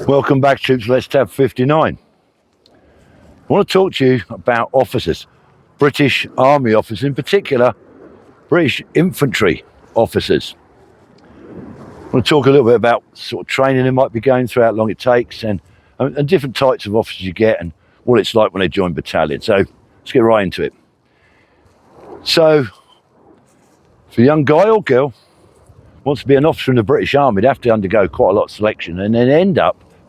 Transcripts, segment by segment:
Welcome back, troops. Let's tab 59. I want to talk to you about officers, British Army officers, in particular, British infantry officers. I want to talk a little bit about sort of training they might be going through, how long it takes, and different types of officers you get, and what it's like when they join battalion. So let's get right into it. So, for a young guy or girl wants to be an officer in the British Army, they have to undergo quite a lot of selection, and then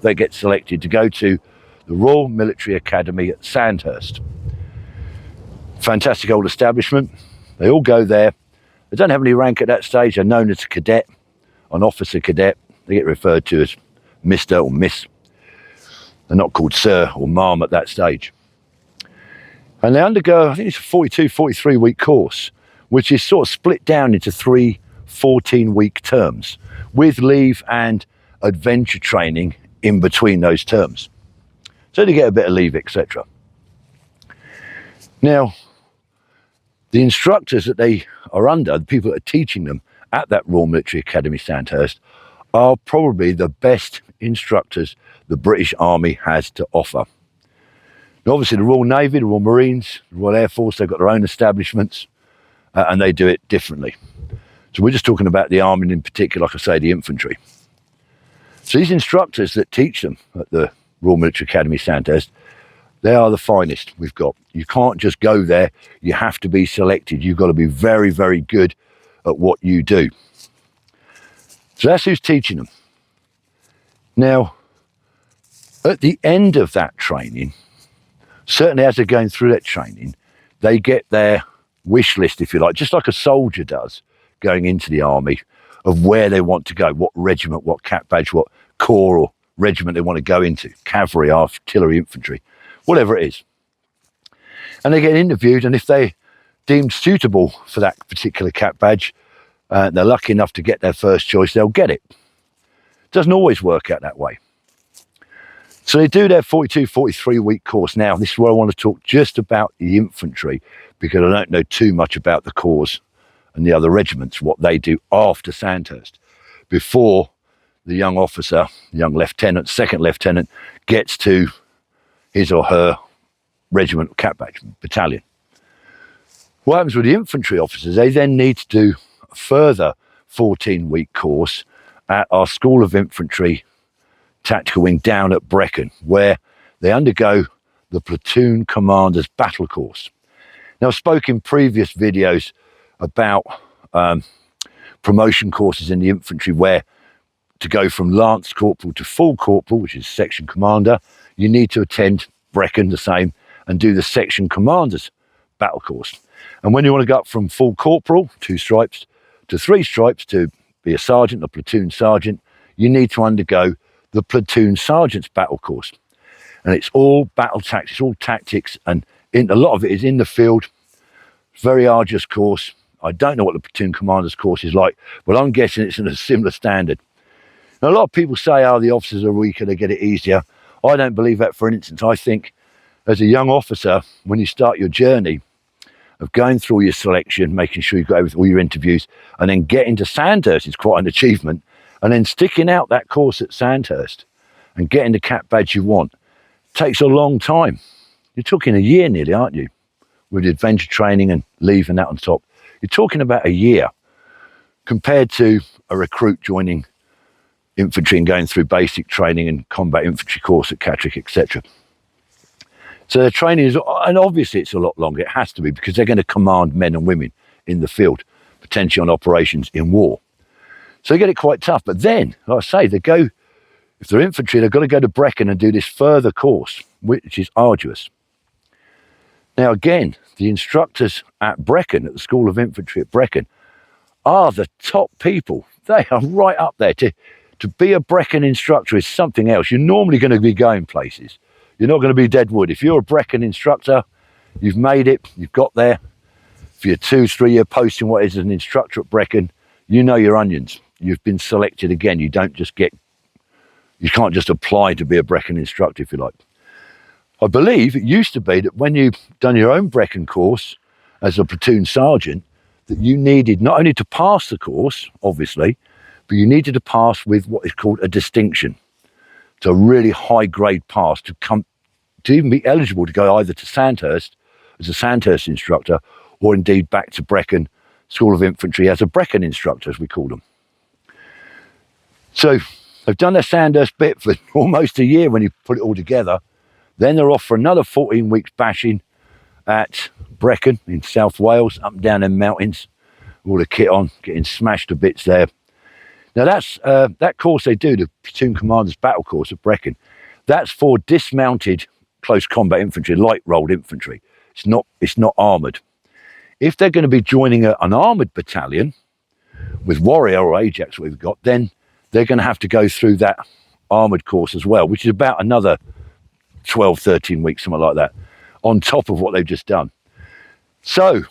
they get selected to go to the Royal Military Academy at Sandhurst. Fantastic old establishment. They all go there. They don't have any rank at that stage. They're known as a cadet, an officer cadet. They get referred to as Mr. or Miss. They're not called Sir or Ma'am at that stage. And they undergo, I think it's a 42, 43 week course, which is sort of split down into 3 14-week terms with leave and adventure training in between those terms. So they get a bit of leave, etc. Now, the instructors that they are under, the people that are teaching them at that Royal Military Academy Sandhurst, are probably the best instructors the British Army has to offer. Now, obviously, the Royal Navy, the Royal Marines, the Royal Air Force, they've got their own establishments, and they do it differently. So we're just talking about the Army, and in particular, like I say, the infantry. So these instructors that teach them at the Royal Military Academy Sandhurst, they are the finest we've got. You can't just go there. You have to be selected. You've got to be very, very good at what you do. So that's who's teaching them. Now, at the end of that training, certainly as they're going through that training, they get their wish list, if you like, just like a soldier does going into the army, of where they want to go, what regiment, what cap badge, what corps or regiment they want to go into, cavalry, artillery, infantry, whatever it is. And they get interviewed, and if they're deemed suitable for that particular cap badge, they're lucky enough to get their first choice, they'll get it. Doesn't always work out that way. So they do their 42, 43 week course. Now, this is where I want to talk just about the infantry, because I don't know too much about the corps and the other regiments, what they do after Sandhurst, before the young officer, young lieutenant, second lieutenant, gets to his or her regiment, cap badge, battalion. What happens with the infantry officers, they then need to do a further 14-week course at our School of Infantry Tactical Wing down at Brecon, where they undergo the Platoon Commander's Battle Course. Now, I've spoken in previous videos about promotion courses in the infantry, where to go from Lance Corporal to Full Corporal, which is Section Commander, you need to attend Brecon, the same, and do the Section Commander's Battle Course. And when you want to go up from Full Corporal, 2 stripes, to 3 stripes to be a sergeant, a platoon sergeant, you need to undergo the Platoon Sergeant's Battle Course. And it's all battle tactics, all tactics, and a lot of it is in the field. Very arduous course. I don't know what the Platoon Commander's course is like, but I'm guessing it's in a similar standard. Now, a lot of people say, the officers are weaker, they get it easier. I don't believe that, for instance. I think as a young officer, when you start your journey of going through your selection, making sure you've got all your interviews, and then getting to Sandhurst is quite an achievement, and then sticking out that course at Sandhurst and getting the cap badge you want takes a long time. You're talking a year nearly, aren't you? With adventure training and leave and that on top. You're talking about a year compared to a recruit joining infantry and going through basic training and combat infantry course at Catterick, etc. So their training is, and obviously it's a lot longer, it has to be, because they're going to command men and women in the field, potentially on operations in war. So they get it quite tough. But then, like I say, if they're infantry, they've got to go to Brecon and do this further course, which is arduous. Now, again, the instructors at Brecon, at the School of Infantry at Brecon, are the top people. They are right up there. To be a Brecon instructor is something else. You're normally going to be going places. You're not going to be dead wood. If you're a Brecon instructor, you've made it, you've got there. For your 2-3 year posting, what is as an instructor at Brecon, you know your onions. You've been selected again. You can't just apply to be a Brecon instructor, if you like. I believe it used to be that when you've done your own Brecon course as a platoon sergeant, that you needed not only to pass the course, obviously, but you needed to pass with what is called a distinction. to a really high grade pass to even be eligible to go either to Sandhurst as a Sandhurst instructor, or indeed back to Brecon School of Infantry as a Brecon instructor, as we call them. So they've done their Sandhurst bit for almost a year when you put it all together. Then they're off for another 14 weeks bashing at Brecon in South Wales, up and down them mountains, all the kit on, getting smashed to bits there. Now that's that course they do, the Platoon Commander's Battle Course at Brecon. That's for dismounted close combat infantry, light rolled infantry. It's not armoured. If they're going to be joining an armoured battalion with Warrior or Ajax we've got, then they're going to have to go through that armoured course as well, which is about another 12, 13 weeks, something like that, on top of what they've just done. So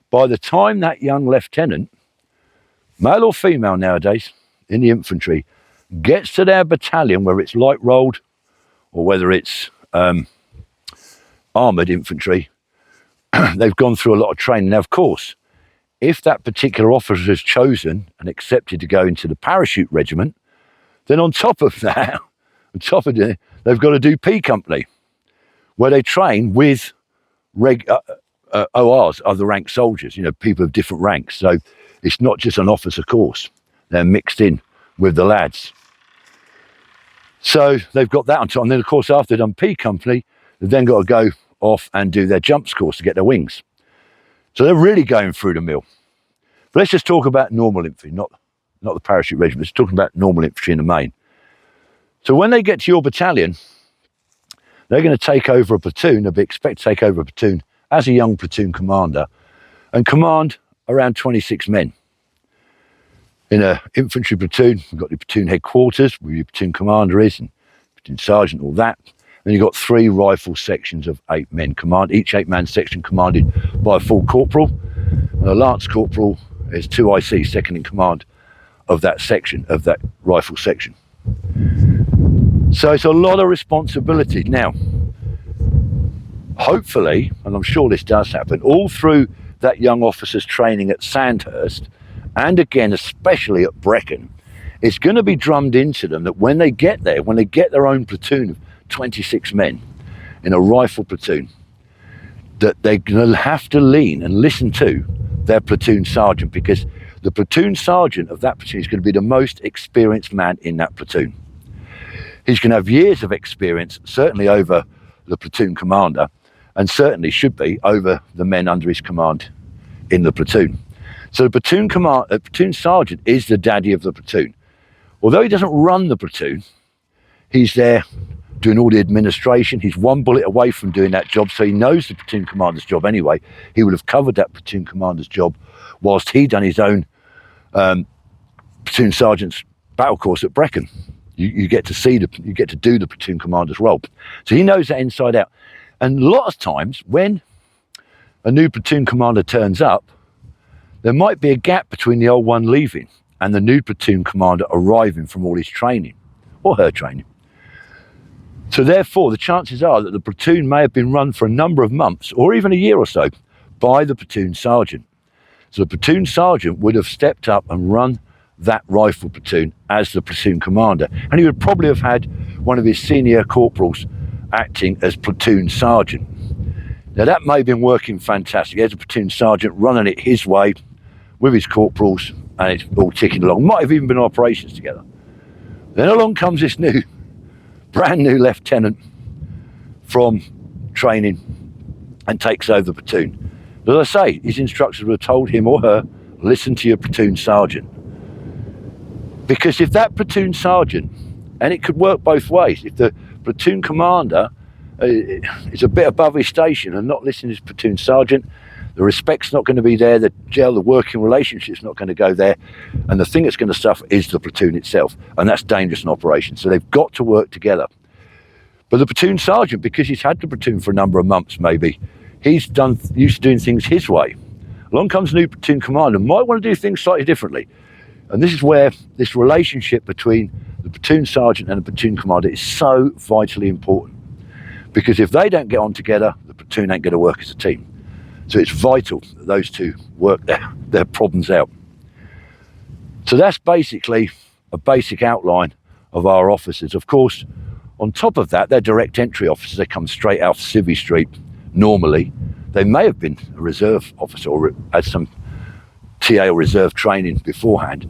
by the time that young lieutenant, male or female nowadays, in the infantry, gets to their battalion, whether it's light rolled or whether it's armoured infantry, they've gone through a lot of training. Now, of course, if that particular officer is chosen and accepted to go into the parachute regiment, then on top of that, they've got to do P Company, where they train with ORs, other rank soldiers, people of different ranks. So it's not just an officer course. They're mixed in with the lads. So they've got that on top. And then, of course, after they've done P Company, they've then got to go off and do their jumps course to get their wings. So they're really going through the mill. But let's just talk about normal infantry, not the parachute regiment. Let's talk about normal infantry in the main. So when they get to your battalion, they're going to take over a platoon. They'll be expected to take over a platoon as a young platoon commander and command around 26 men. In an infantry platoon, we've got the platoon headquarters, where your platoon commander is, and platoon sergeant, all that. Then you've got 3 rifle sections of 8 men command, each 8-man section commanded by a full corporal. And a lance corporal is 2 IC, second in command of that section, of that rifle section. So it's a lot of responsibility. Now, hopefully, and I'm sure this does happen, all through that young officer's training at Sandhurst, and again, especially at Brecon, it's going to be drummed into them that when they get there, when they get their own platoon of 26 men in a rifle platoon, that they're going to have to lean and listen to their platoon sergeant, because the platoon sergeant of that platoon is going to be the most experienced man in that platoon. He's going to have years of experience, certainly over the platoon commander, and certainly should be over the men under his command in the platoon. So the platoon sergeant is the daddy of the platoon. Although he doesn't run the platoon, he's there doing all the administration. He's one bullet away from doing that job, so he knows the platoon commander's job anyway. He would have covered that platoon commander's job whilst he done his own platoon sergeant's battle course at Brecon. You get to do the platoon commander's role. So he knows that inside out. And a lot of times when a new platoon commander turns up, there might be a gap between the old one leaving and the new platoon commander arriving from all his training, or her training. So therefore, the chances are that the platoon may have been run for a number of months, or even a year or so, by the platoon sergeant. So the platoon sergeant would have stepped up and run that rifle platoon as the platoon commander. And he would probably have had one of his senior corporals acting as platoon sergeant. Now that may have been working fantastic. There's a platoon sergeant running it his way with his corporals, and it's all ticking along. Might have even been operations together. Then along comes this brand new lieutenant from training and takes over the platoon. But as I say, his instructors would have told him or her, listen to your platoon sergeant. Because if that platoon sergeant, and it could work both ways, if the platoon commander is a bit above his station and not listening to his platoon sergeant, the respect's not going to be there, the working relationship's not going to go there, and the thing that's going to suffer is the platoon itself, and that's dangerous in operation. So they've got to work together. But the platoon sergeant, because he's had the platoon for a number of months maybe, he's used to doing things his way. Along comes a new platoon commander, might want to do things slightly differently. And this is where this relationship between the platoon sergeant and the platoon commander is so vitally important. Because if they don't get on together, the platoon ain't going to work as a team. So it's vital that those two work their problems out. So that's basically a basic outline of our officers. Of course, on top of that, they're direct entry officers. They come straight out of Civvy Street normally. They may have been a reserve officer or had some TA or reserve training beforehand,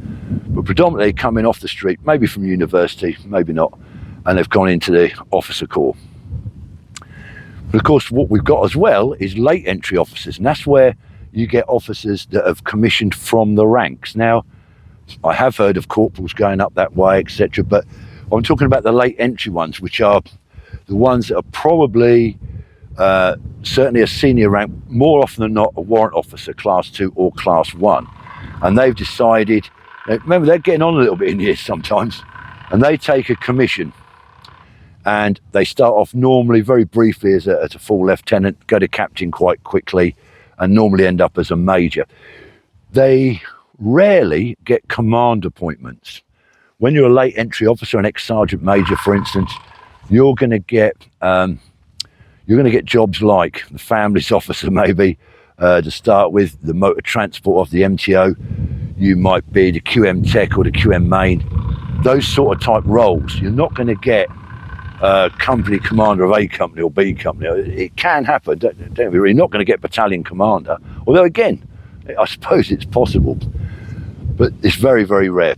but predominantly coming off the street, maybe from university, maybe not, and they've gone into the officer corps. But of course, what we've got as well is late entry officers, and that's where you get officers that have commissioned from the ranks. Now, I have heard of corporals going up that way, etc., but I'm talking about the late entry ones, which are the ones that are probably certainly a senior rank, more often than not a warrant officer, class 2 or class 1. And they've decided, remember, they're getting on a little bit in years sometimes, and they take a commission, and they start off normally very briefly as a full lieutenant, go to captain quite quickly, and normally end up as a major. They rarely get command appointments. When you're a late entry officer, an ex-sergeant major, for instance, you're going to get jobs like the families officer, maybe to start with, the motor transport of the MTO. You might be the QM tech or the QM main. Those sort of type roles. You're not going to get company commander of A company or B company. It can happen. Don't be really. Not going to get battalion commander. Although again, I suppose it's possible, but it's very, very rare.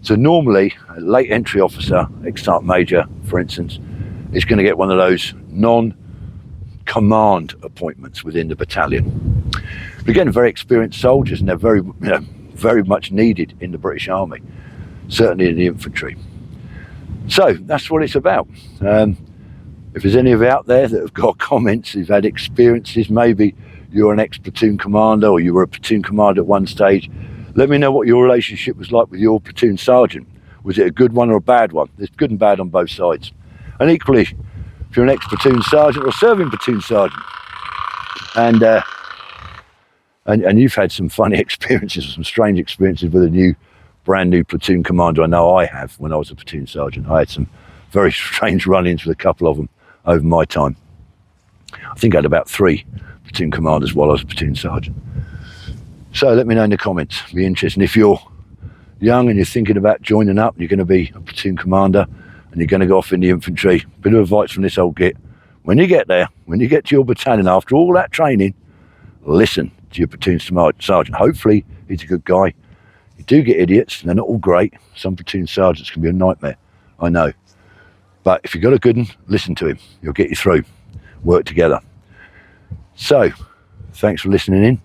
So normally, a late entry officer, ex-sergeant major, for instance, is going to get one of those non-command appointments within the battalion. But again, very experienced soldiers, and they're very, very much needed in the British Army, certainly in the infantry. So that's what it's about. If there's any of you out there that have got comments, who've had experiences, maybe you're an ex-platoon commander or you were a platoon commander at one stage, let me know what your relationship was like with your platoon sergeant. Was it a good one or a bad one? There's good and bad on both sides. And equally, if you're an ex-platoon sergeant or serving platoon sergeant, and you've had some funny experiences, some strange experiences with a brand new platoon commander. I know I have. When I was a platoon sergeant, I had some very strange run-ins with a couple of them over my time. I think I had about 3 platoon commanders while I was a platoon sergeant. So let me know in the comments. Be interesting. If you're young and you're thinking about joining up, and you're going to be a platoon commander and you're going to go off in the infantry, bit of advice from this old git: when you get there, when you get to your battalion after all that training, listen to your platoon sergeant. Hopefully he's a good guy. You do get idiots, and they're not all great. Some platoon sergeants can be a nightmare, I know. But if you've got a good one, listen to him. He'll get you through. Work together. So, thanks for listening in.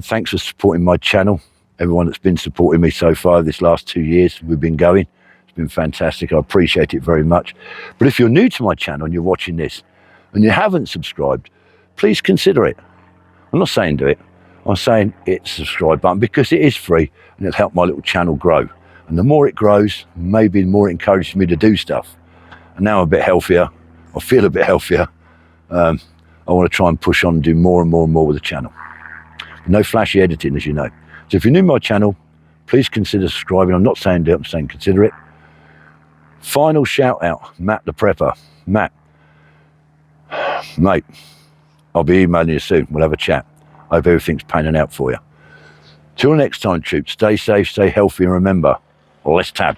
Thanks for supporting my channel. Everyone that's been supporting me so far this last 2 years we've been going. It's been fantastic. I appreciate it very much. But if you're new to my channel and you're watching this and you haven't subscribed, please consider it. I'm not saying do it. I'm saying hit the subscribe button, because it is free and it'll help my little channel grow. And the more it grows, maybe the more it encourages me to do stuff. And now I'm a bit healthier. I feel a bit healthier. I want to try and push on and do more and more and more with the channel. No flashy editing, as you know. So if you're new to my channel, please consider subscribing. I'm not saying do it, I'm saying consider it. Final shout out, Matt the Prepper. Matt, mate, I'll be emailing you soon. We'll have a chat. I hope everything's panning out for you. Till next time, troops, stay safe, stay healthy, and remember, let's tab.